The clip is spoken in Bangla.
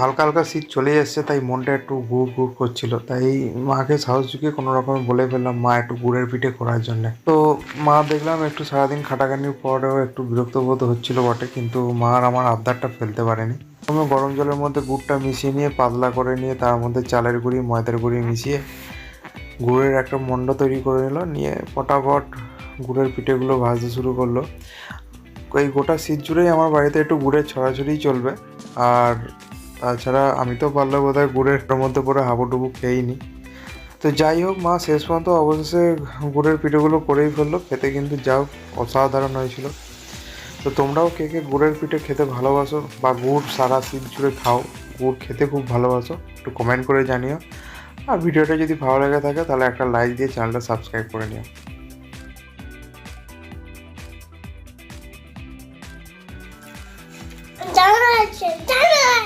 হালকা হালকা শীত চলে এসছে, তাই মনটা একটু গুড় গুড় করছিল। তাই মাকে সাহস জুগিয়ে কোনো রকমে বলে ফেললাম মা একটু গুড়ের পিঠে করার জন্য। তো মা দেখলাম একটু সারাদিন খাটাখানির পরেও একটু বিরক্ত বোধ হচ্ছিল বটে, কিন্তু মা আর আমার আবদারটা ফেলতে পারেনি। প্রথমে গরম জলের মধ্যে গুড়টা মিশিয়ে নিয়ে পাতলা করে নিয়ে তার মধ্যে চালের গুঁড়ি ময়দার গুঁড়ি মিশিয়ে গুড়ের একটা মণ্ড তৈরি করে নিল, নিয়ে ফটাফট গুড়ের পিঠেগুলো ভাজতে শুরু করলো। এই গোটা শীত জুড়েই আমার বাড়িতে একটু গুড়ের ছড়াছড়িই চলবে। আর তাছাড়া আমি তো পারলে বোধহয় গুড়ের মধ্যে পরে হাবুডুবু খেয়েই নি। তো যাই হোক, মা শেষ পর্যন্ত অবশেষে গুড়ের পিঠেগুলো করেই ফেললো। খেতে কিন্তু যাও অসাধারণ হয়েছিল। তো তোমরাও কে কে গুড়ের পিঠে খেতে ভালোবাসো বা গুড় সারা শীত জুড়ে খাও, গুড় খেতে খুব ভালোবাসো, একটু কমেন্ট করে জানিও। আর ভিডিওটা যদি ভালো লেগে থাকে তাহলে একটা লাইক দিয়ে চ্যানেলটা সাবস্ক্রাইব করে নিও।